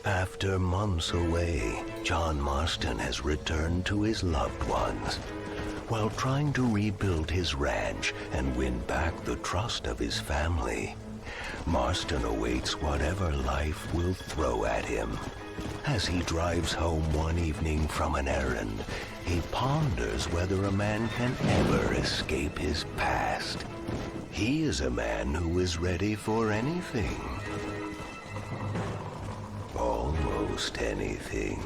After months away, John Marston has returned to his loved ones. While trying to rebuild his ranch and win back the trust of his family, Marston awaits whatever life will throw at him. As he drives home one evening from an errand, he ponders whether a man can ever escape his past. He is a man who is ready for anything. Almost anything.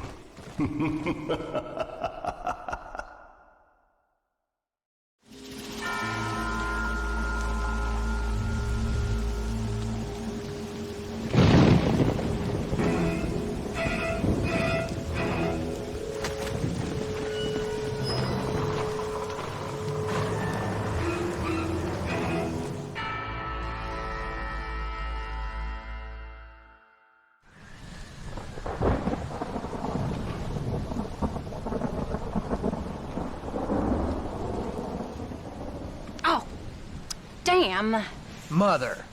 Damn. Mother.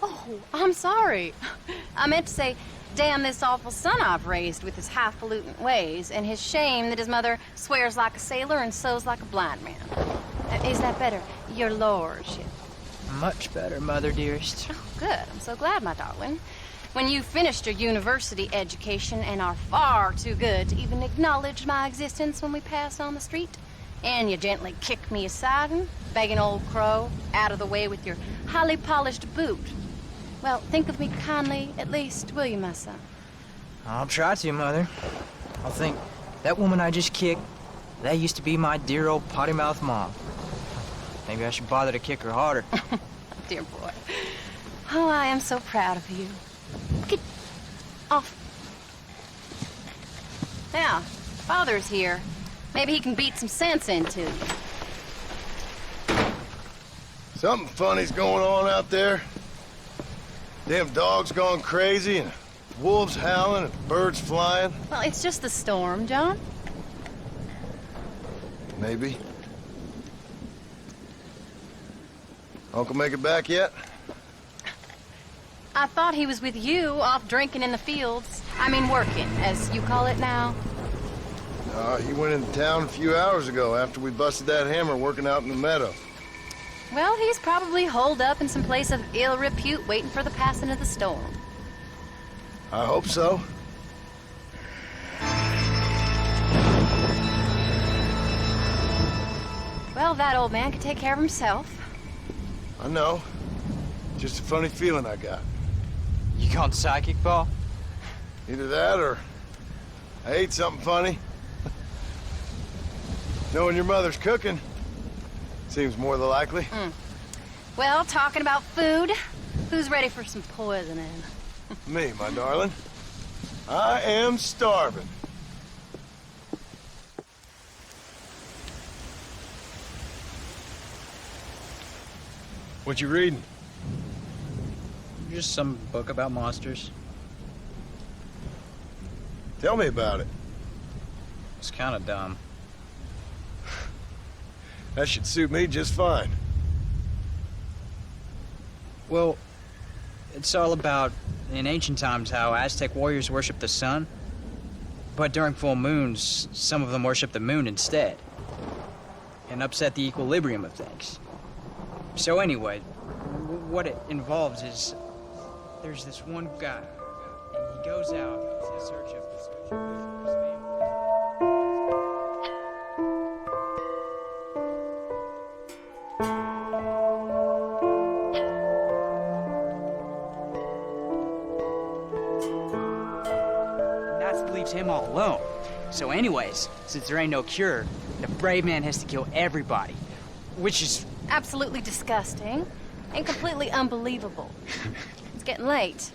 Oh, I'm sorry. I meant to say, damn this awful son I've raised with his highfalutin ways, and his shame that his mother swears like a sailor and sews like a blind man. Is that better, your lordship? Much better, Mother dearest. Oh, good. I'm so glad, my darling. When you've finished your university education and are far too good to even acknowledge my existence when we pass on the street, and you gently kick me aside and begging old crow out of the way with your highly polished boot. Well, think of me kindly, at least, will you, my son? I'll try to, Mother. I'll think, that woman I just kicked, that used to be my dear old potty-mouthed mom. Maybe I should bother to kick her harder. Dear boy. Oh, I am so proud of you. Get off. Now, Father's here. Maybe he can beat some sense into you. Something funny's going on out there. Damn dogs gone crazy, and wolves howling, and birds flying. Well, it's just the storm, John. Maybe. Uncle make it back yet? I thought he was with you, off drinking in the fields. I mean working, as you call it now. He went into town a few hours ago after we busted that hammer working out in the meadow. Well, he's probably holed up in some place of ill repute waiting for the passing of the storm. I hope so. Well, that old man can take care of himself. I know. Just a funny feeling I got. You gone psychic, Pa? Either that or I ate something funny. Knowing your mother's cooking seems more than likely. Well, talking about food, who's ready for some poisoning? Me, my darling. I am starving. What you reading? Just some book about monsters. Tell me about it. It's kind of dumb. That should suit me just fine. Well, it's all about, in ancient times, how Aztec warriors worshiped the sun. But during full moons, some of them worship the moon instead. And upset the equilibrium of things. So anyway, what it involves is there's this one guy, and he goes out in search of the spiritual wisdom for his family. Leaves him all alone. So anyways, since there ain't no cure, the brave man has to kill everybody. Which is... absolutely disgusting and completely unbelievable. It's getting late.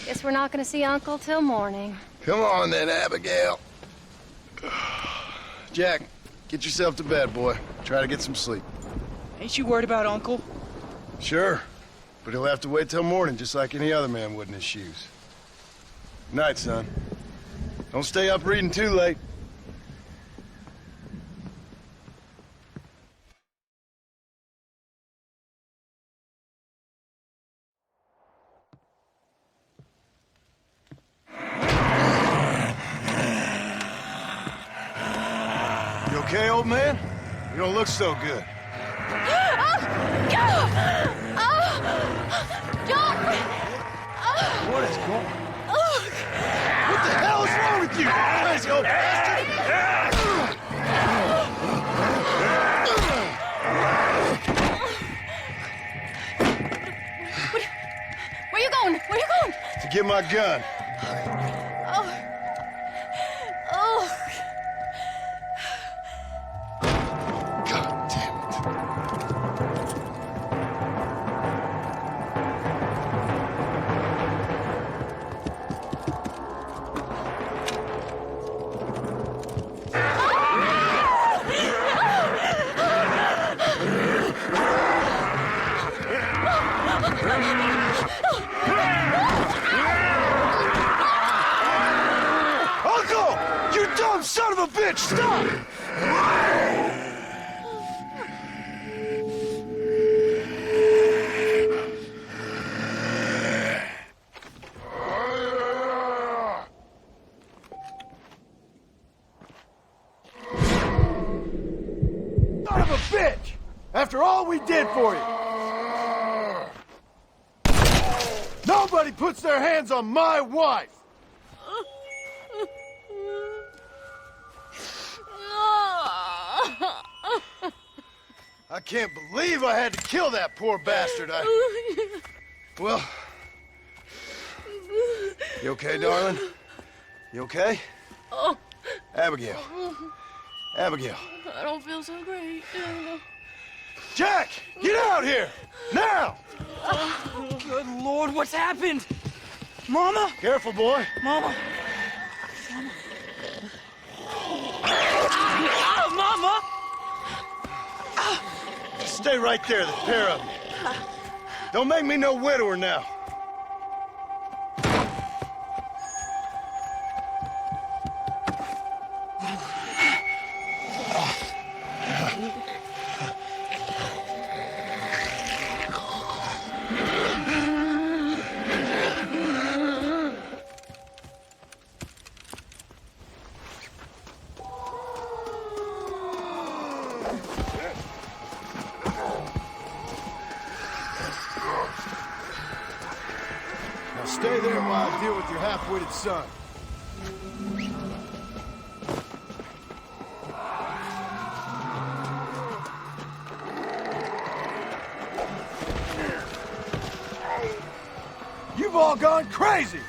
Guess we're not gonna see Uncle till morning. Come on then, Abigail. Jack, get yourself to bed, boy. Try to get some sleep. Ain't you worried about Uncle? Sure, but he'll have to wait till morning just like any other man would in his shoes. Night, son. Don't stay up reading too late. You okay, old man? You don't look so good. What is going on? What the hell is wrong with you, crazy old bastard? Where you going? Where you going? To get my gun. Oh. Oh. God damn it. Uncle! You dumb son of a bitch! Stop! Son of a bitch! After all we did for you! Nobody puts their hands on my wife! I can't believe I had to kill that poor bastard. Well... You okay, darling? You okay? Oh, Abigail. Abigail. I don't feel so great. Jack! Get out here! Now! Good Lord, what's happened? Mama? Careful, boy. Mama? Ah, Mama! Stay right there, the pair of you. Don't make me no widower now. Now stay there while I deal with your half-witted son. You've all gone crazy!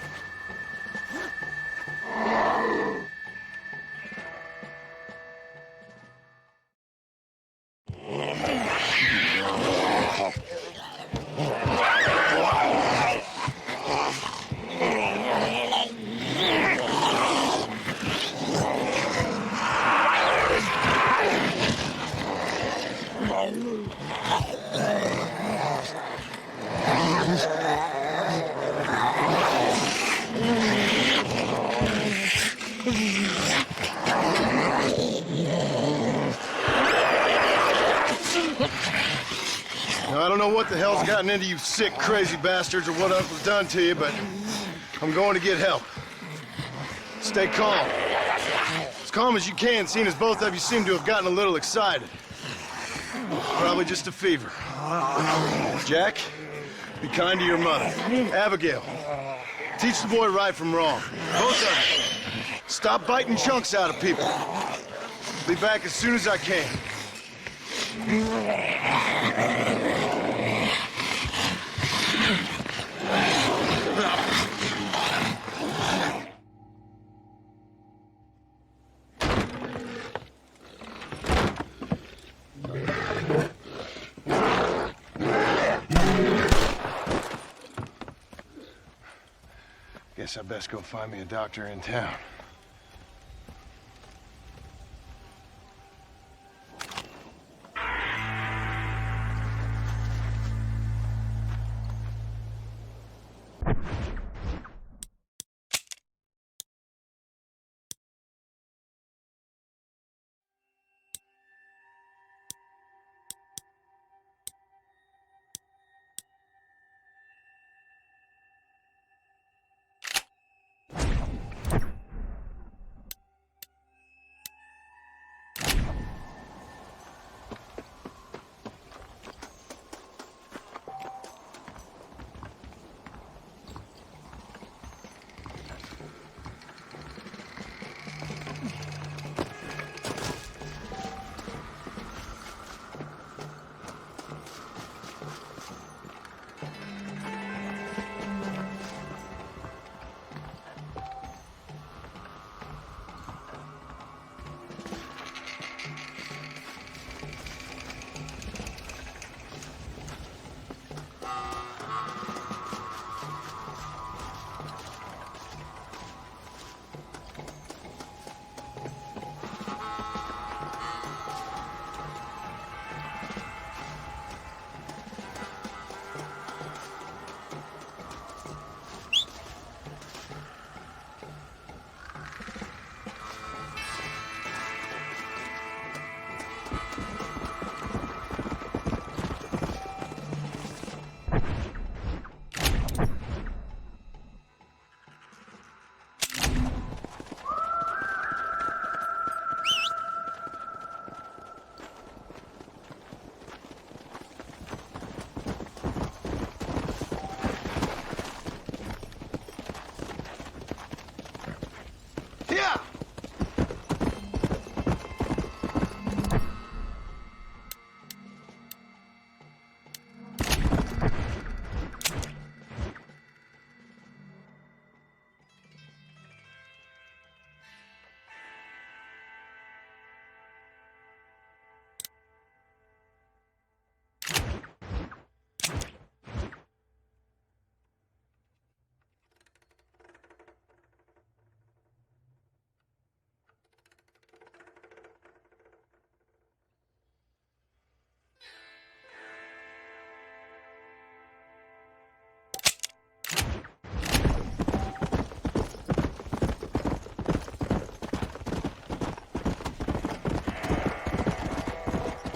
Now, I don't know what the hell's gotten into you sick, crazy bastards or what Uncle's done to you, but I'm going to get help. Stay calm. As calm as you can, seeing as both of you seem to have gotten a little excited. Probably just a fever. Jack, be kind to your mother. Abigail, teach the boy right from wrong. Both of you. Stop biting chunks out of people. Be back as soon as I can. Guess I best go find me a doctor in town.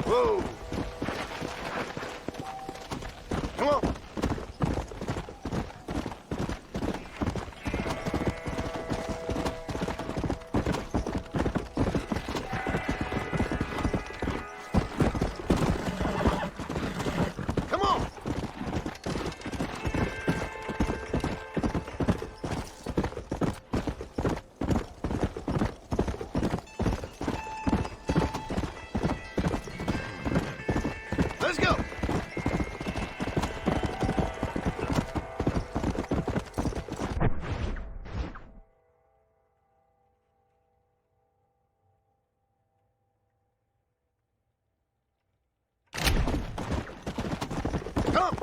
Whoa! Come on! Come on! Let's go! Come!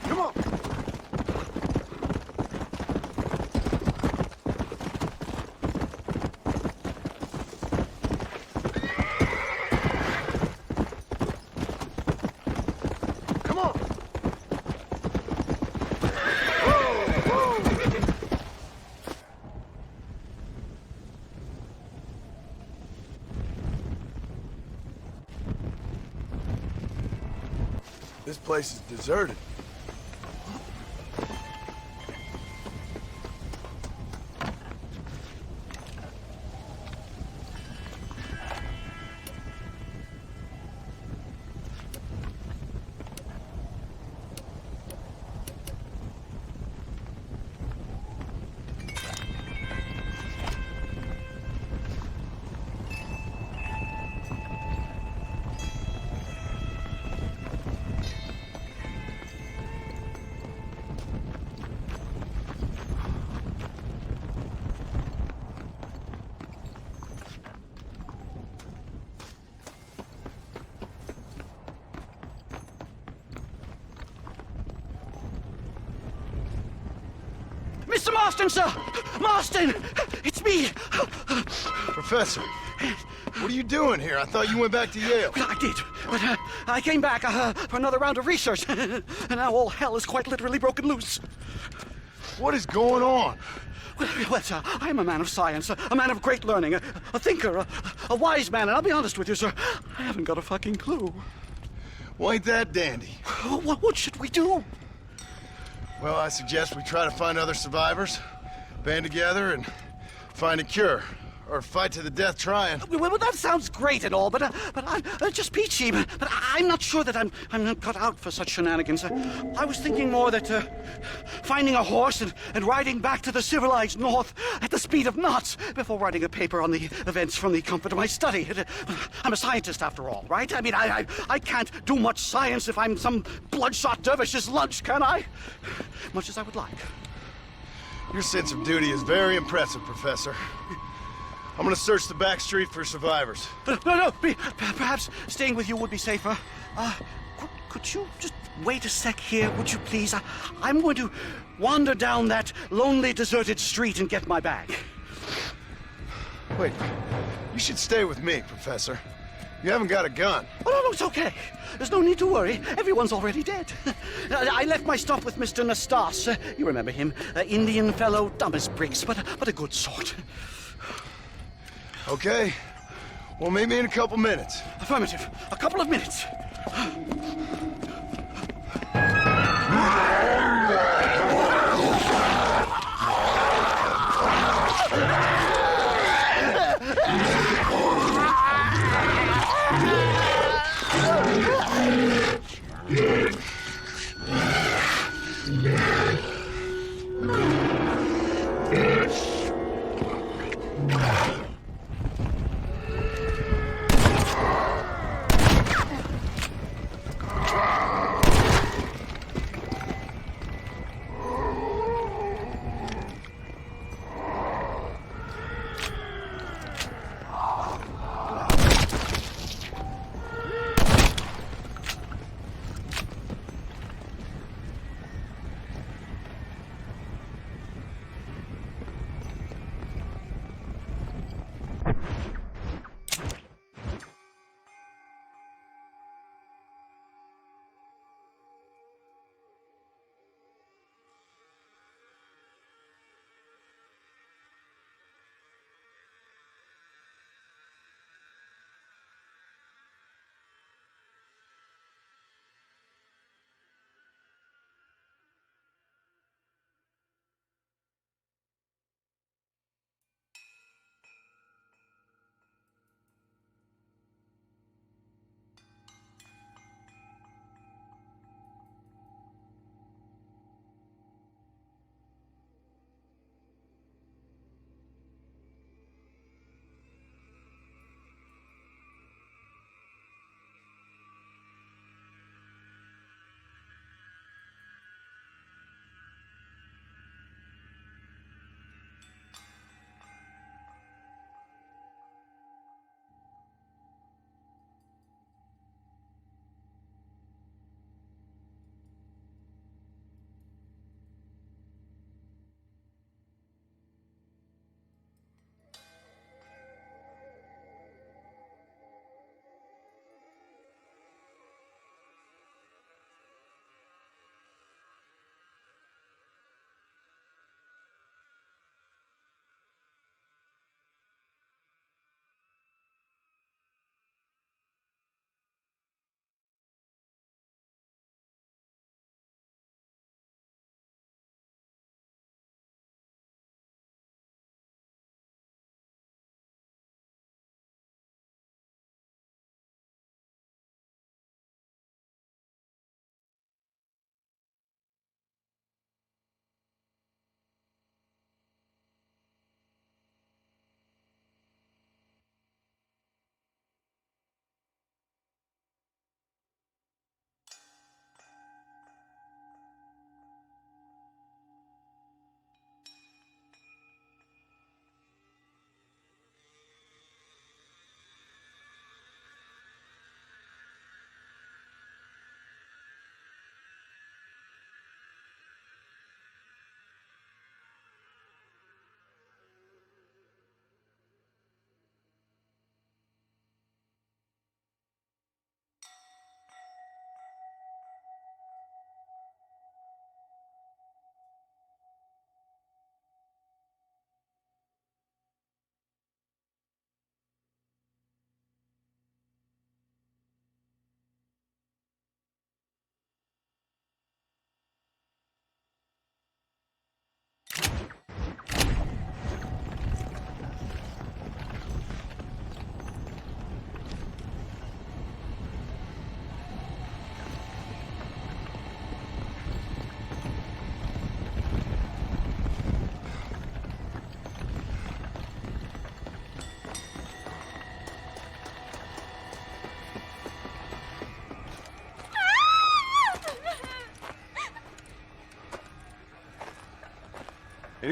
Come on! Come on! Whoa! Whoa! This place is deserted. Mr. Marston, sir! Marston! It's me! Professor, what are you doing here? I thought you went back to Yale. I did, but I came back for another round of research, and now all hell is quite literally broken loose. What is going on? Well, sir, I'm a man of science, a man of great learning, a thinker, a wise man, and I'll be honest with you, sir, I haven't got a fucking clue. Well, ain't that dandy? What should we do? Well, I suggest we try to find other survivors, band together, and find a cure. Or fight to the death trying. Well, that sounds great and all, but I'm just peachy. But I'm not sure that I'm not cut out for such shenanigans. I was thinking more that finding a horse and riding back to the civilized north at the speed of knots before writing a paper on the events from the comfort of my study. I'm a scientist after all, right? I mean, I can't do much science if I'm some bloodshot dervish's lunch, can I? Much as I would like. Your sense of duty is very impressive, Professor. I'm gonna search the back street for survivors. No, perhaps staying with you would be safer. Could you just wait a sec here, would you please? I'm going to wander down that lonely, deserted street and get my bag. Wait, you should stay with me, Professor. You haven't got a gun. Oh, no, it's okay. There's no need to worry. Everyone's already dead. I left my stuff with Mr. Nastas. You remember him. Indian fellow, dumb as bricks, but a good sort. Okay. Well, meet me in a couple minutes. Affirmative. A couple of minutes.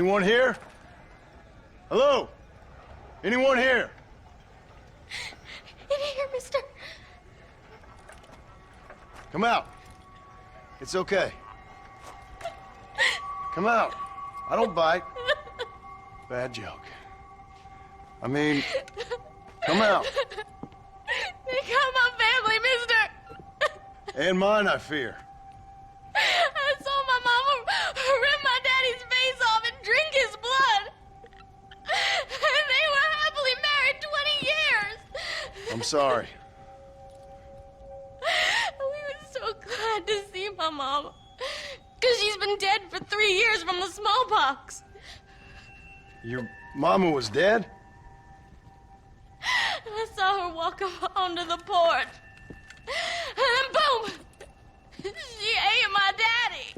Anyone here? Hello? Anyone here? In here, mister. Come out. It's okay. Come out. I don't bite. Bad joke. I mean, come out. They got my family, mister. And mine, I fear. I saw my mama rip my daddy's face off and drink his blood. And they were happily married 20 years. I'm sorry. We were so glad to see my mama. Because she's been dead for 3 years from the smallpox. Your mama was dead? I saw her walk up onto the porch. And then boom! She ate my daddy.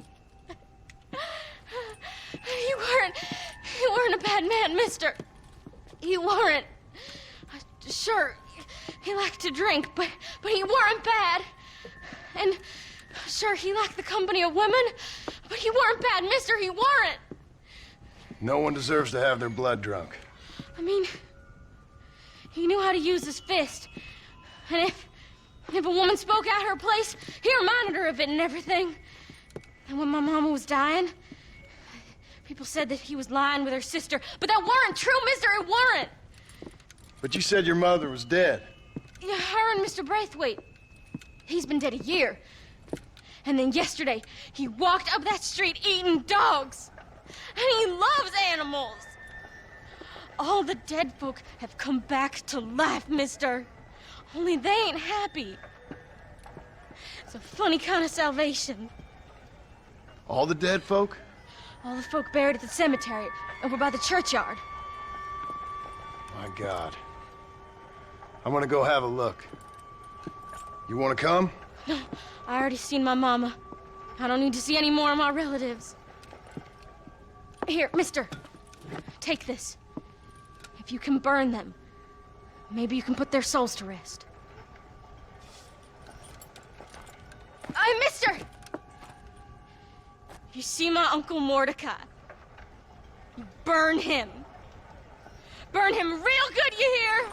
You weren't a bad man, mister. You weren't. Sure, he liked to drink, but he weren't bad. And sure, he liked the company of women, but he weren't bad, mister, he weren't. No one deserves to have their blood drunk. I mean, he knew how to use his fist. And if a woman spoke out her place, he reminded her of it and everything. And when my mama was dying, people said that he was lying with her sister, but that weren't true, mister, it weren't. But you said your mother was dead. Yeah, her and Mr. Braithwaite. He's been dead a year. And then yesterday, he walked up that street eating dogs. And he loves animals. All the dead folk have come back to life, mister. Only they ain't happy. It's a funny kind of salvation. All the dead folk? All the folk buried at the cemetery over by the churchyard. My God. I'm gonna go have a look. You wanna come? No, I already seen my mama. I don't need to see any more of my relatives. Here, mister. Take this. If you can burn them, maybe you can put their souls to rest. Mister! If you see my Uncle Mordecai, you burn him. Burn him real good, you hear?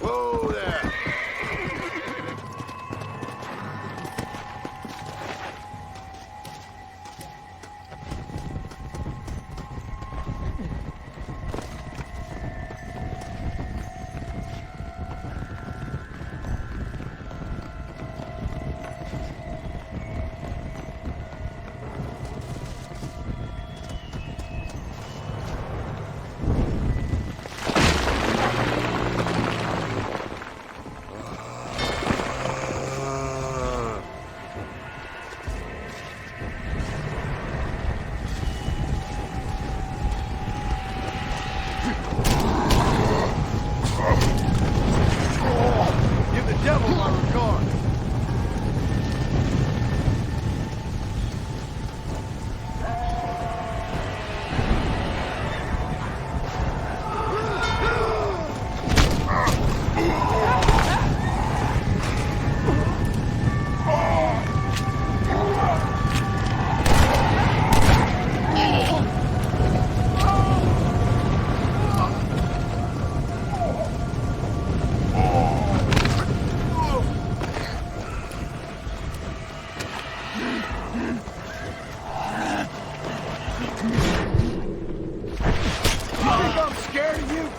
Whoa there! Give the devil my regard. Think I'm scared of you?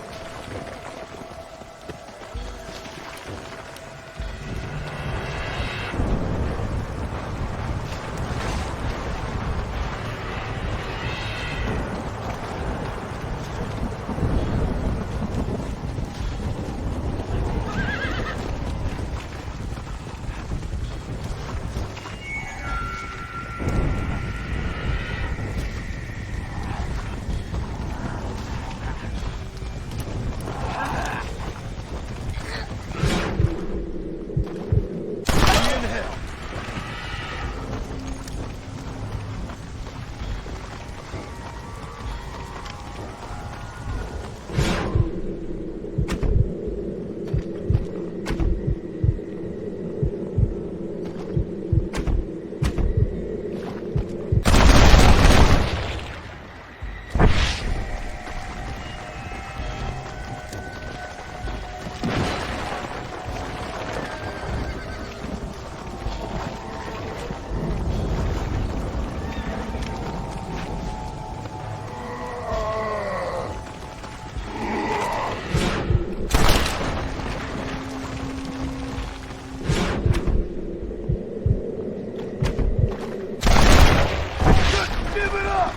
Be in hell. Give it up!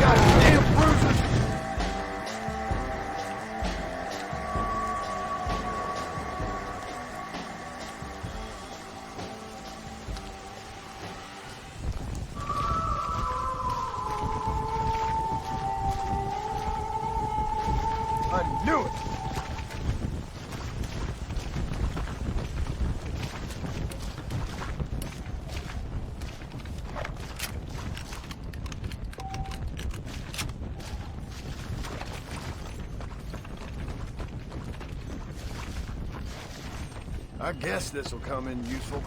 Goddamn bruises! I knew it! I guess this will come in useful.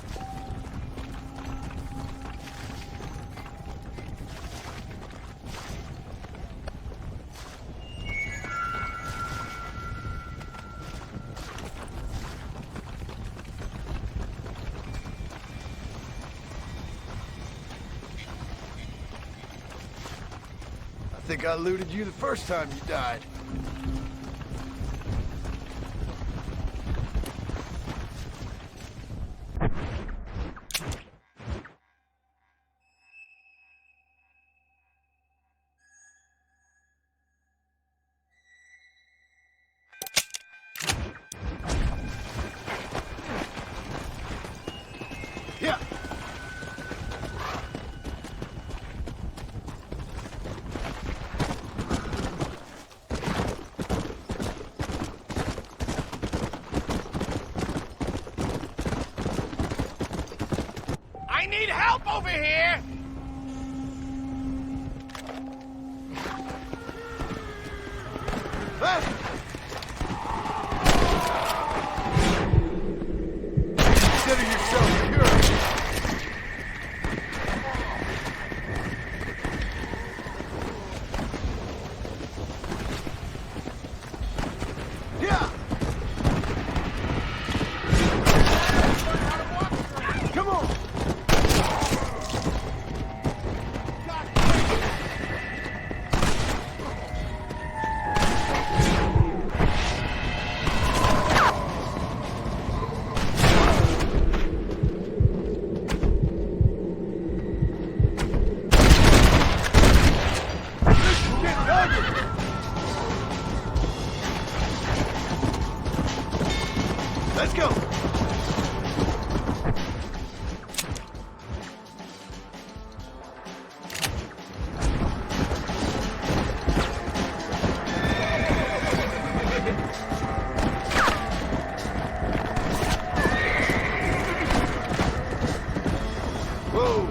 I think I looted you the first time you died. need help over here! Faster! Consider yourself cured. Yeah! Come on! Let's go! Whoa!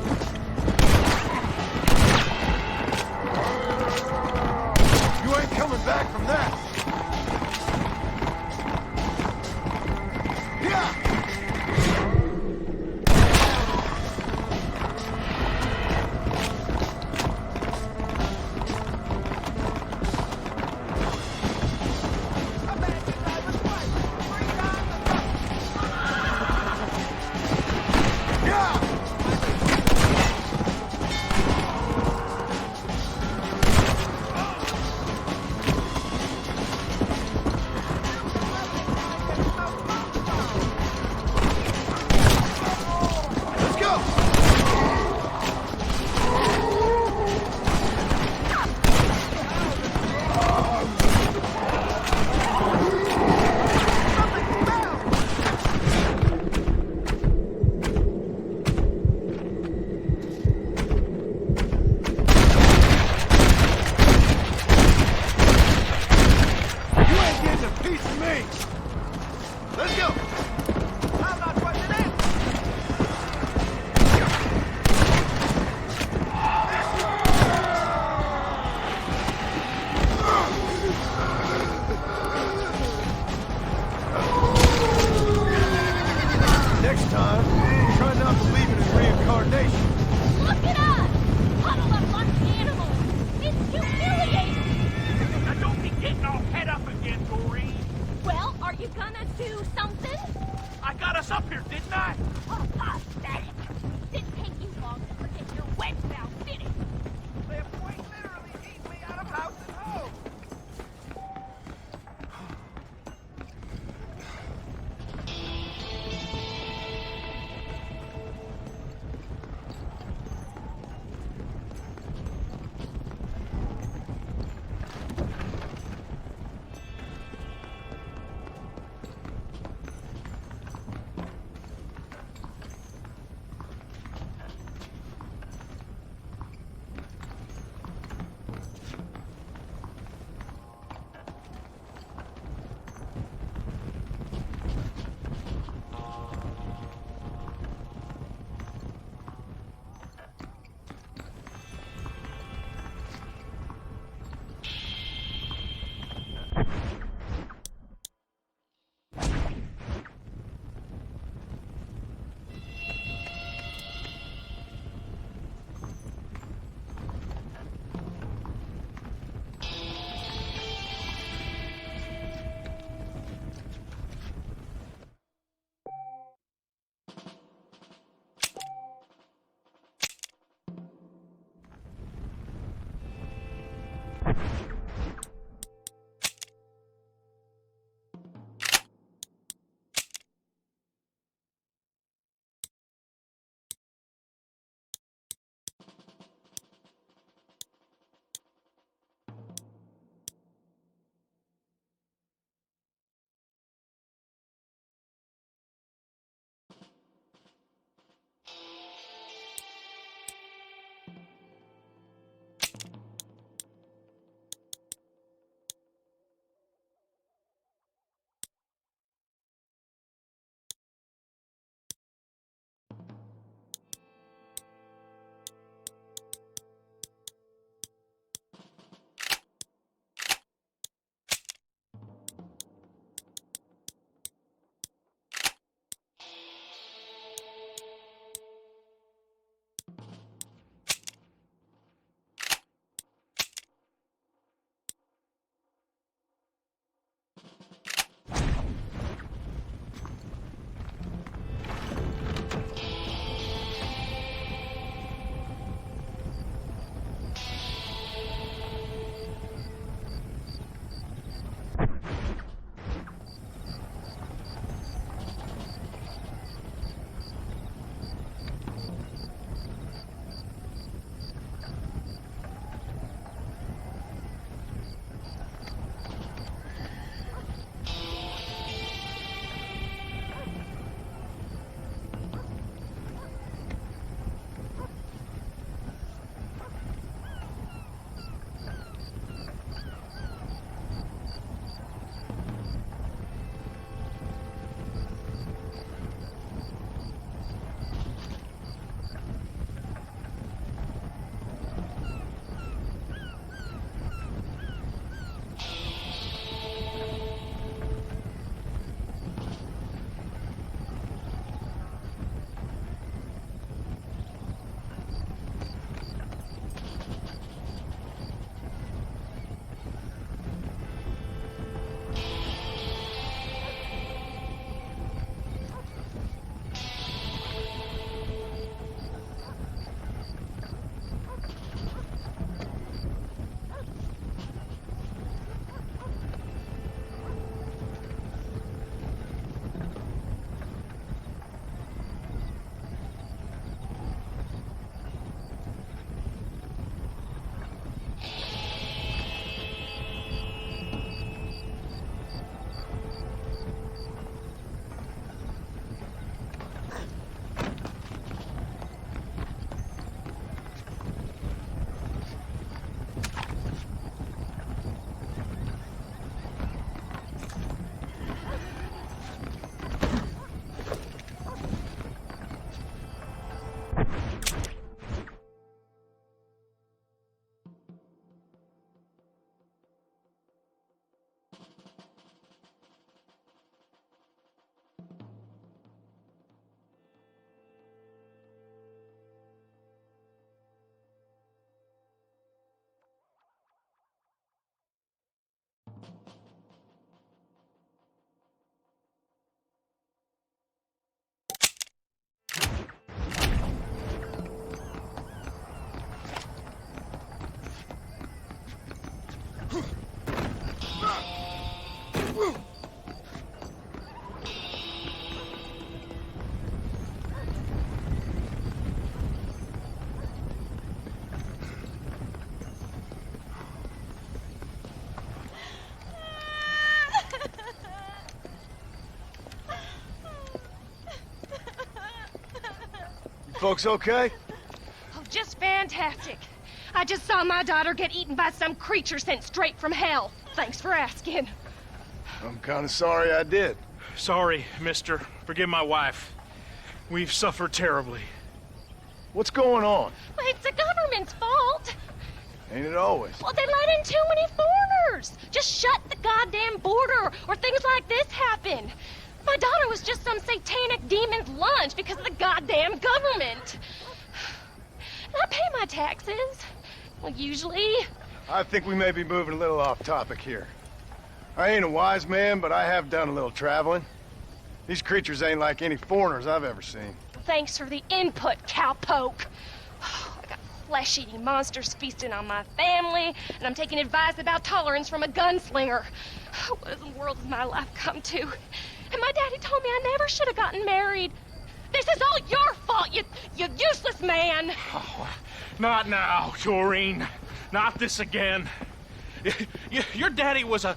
You ain't coming back from that! Yeah! Yeah! Let's go! You ain't getting a piece of me! Let's go! I'm not rushing in! Next time, try not to believe in reincarnation. Look at us! Huddled up like animals! It's humiliating! Now don't be getting all head up again, Doreen. Well, are you gonna do something? I got us up here, didn't I? Oh, pathetic! Didn't take you long to forget your wet mouth, did it? They're quite literally eating me out of house and home. Folks okay? Oh, just fantastic. I just saw my daughter get eaten by some creature sent straight from hell. Thanks for asking. I'm kind of sorry I did. Sorry, mister. Forgive my wife. We've suffered terribly. What's going on? Well, it's the government's fault. Ain't it always? Well, they let in too many foreigners. Just shut the goddamn border, or things like this happen. My daughter was just some satanic demon's lunch because of the goddamn government. And I pay my taxes. Well, usually. I think we may be moving a little off topic here. I ain't a wise man, but I have done a little traveling. These creatures ain't like any foreigners I've ever seen. Thanks for the input, cowpoke. I got flesh-eating monsters feasting on my family, and I'm taking advice about tolerance from a gunslinger. What in the world has my life come to? And my daddy told me I never should have gotten married. This is all your fault, you useless man! Oh, not now, Doreen. Not this again. Your daddy was a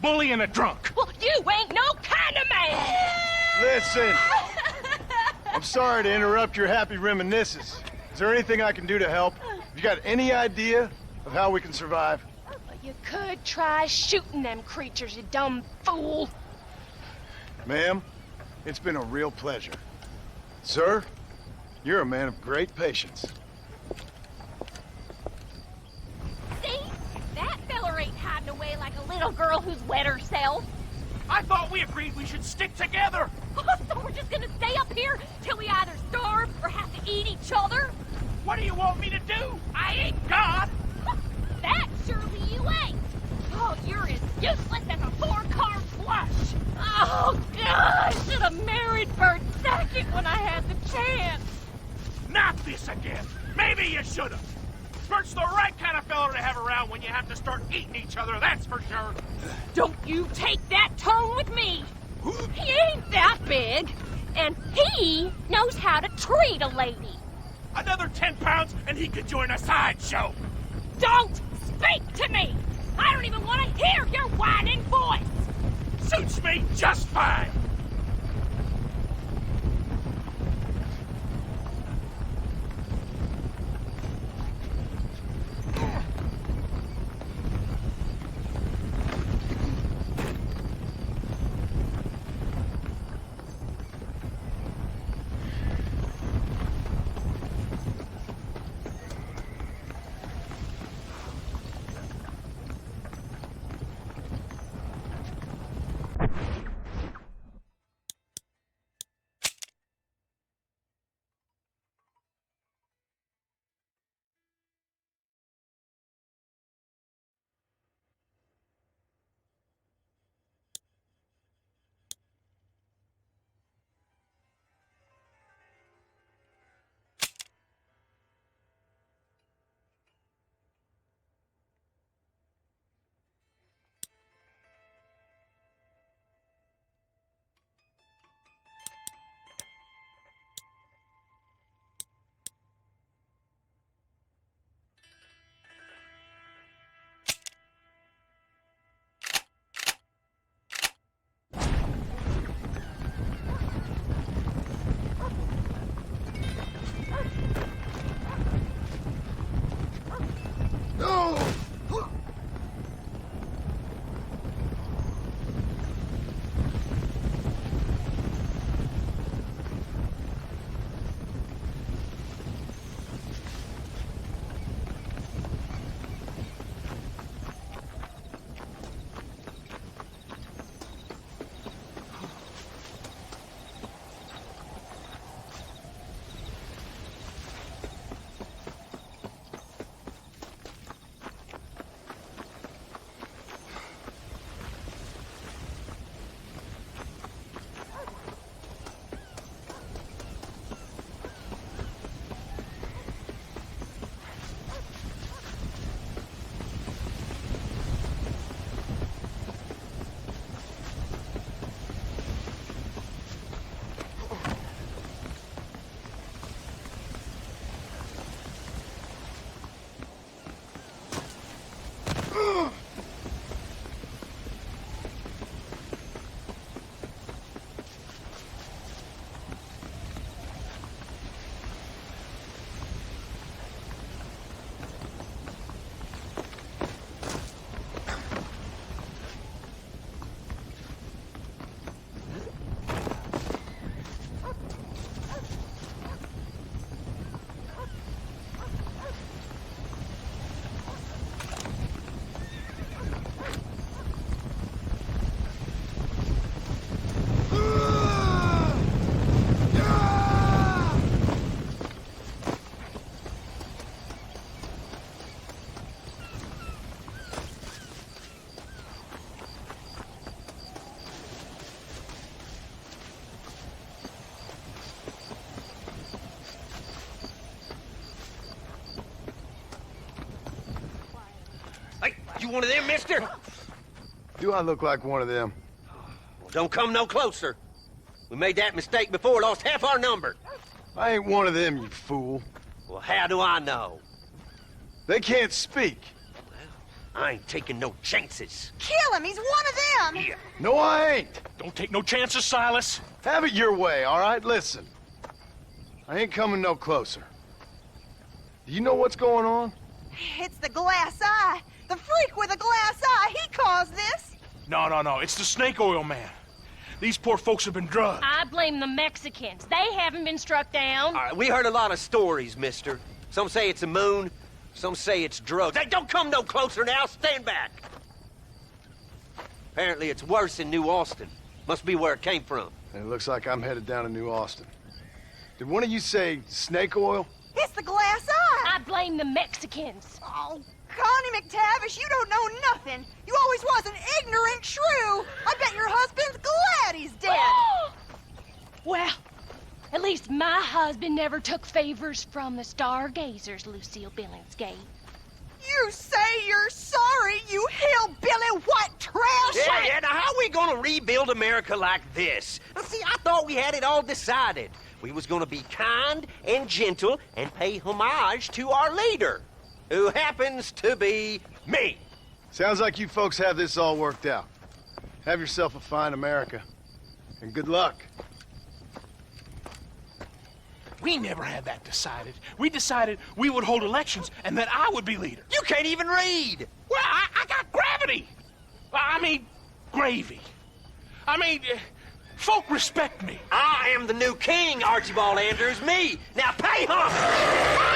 bully and a drunk. Well, you ain't no kind of man! Listen! I'm sorry to interrupt your happy reminiscences. Is there anything I can do to help? Have you got any idea of how we can survive? Well, you could try shooting them creatures, you dumb fool. Ma'am, it's been a real pleasure. Sir, you're a man of great patience. See? That feller ain't hiding away like a little girl who's wet herself. I thought we agreed we should stick together. So we're just gonna stay up here till we either starve or have to eat each other? What do you want me to do? I ain't God. That surely you ain't. Oh, you're as useless as a four-car flush. Oh, God, I should have married Bert Sackett when I had the chance. Not this again. Maybe you should have. Bert's the right kind of fella to have around when you have to start eating each other, that's for sure. Don't you take that tone with me. He ain't that big, and he knows how to treat a lady. Another 10 pounds and he could join a sideshow. Don't speak to me! I don't even want to hear your whining voice! Suits me just fine. one of them, mister? Do I look like one of them? Well, don't come no closer. We made that mistake before, lost half our number. I ain't one of them, you fool. Well, how do I know? They can't speak. I ain't taking no chances. Kill him! He's one of them! Yeah. No, I ain't. Don't take no chances, Silas. Have it your way, all right? Listen. I ain't coming no closer. Do you know what's going on? It's the glass eye. The freak with the glass eye. He caused this. No. It's the snake oil man. These poor folks have been drugged. I blame the Mexicans. They haven't been struck down. All right, we heard a lot of stories, mister. Some say it's a moon, some say it's drugs. Hey, don't come no closer now. Stand back. Apparently it's worse in New Austin. Must be where it came from. And it looks like I'm headed down to New Austin. Did one of you say snake oil? It's the glass eye. I blame the Mexicans. Oh, Connie McTavish, you don't know nothing. You always was an ignorant shrew. I bet your husband's glad he's dead. Well, at least my husband never took favors from the stargazers, Lucille Billingsgate. You say you're sorry, you hillbilly white trash! Yeah, now how are we gonna rebuild America like this? Now, see, I thought we had it all decided. We was gonna be kind and gentle and pay homage to our leader, who happens to be me. Sounds like you folks have this all worked out. Have yourself a fine America. And good luck. We never had that decided. We decided we would hold elections and that I would be leader. You can't even read. Well, I got gravity. I mean, gravy. I mean, folk respect me. I am the new king, Archibald Andrews, me. Now pay homage.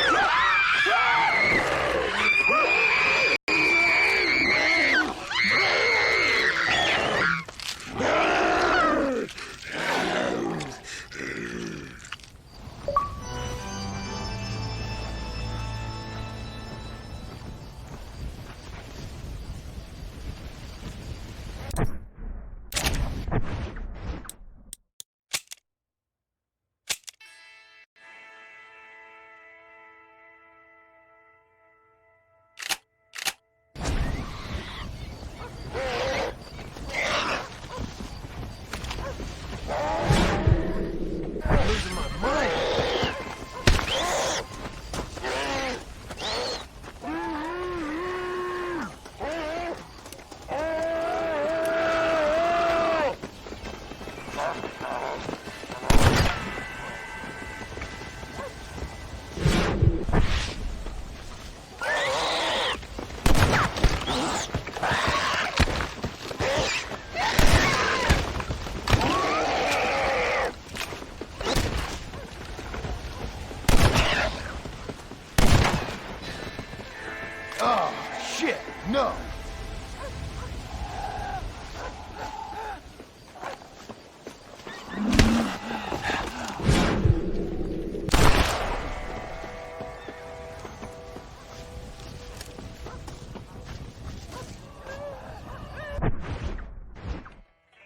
Oh, shit, no.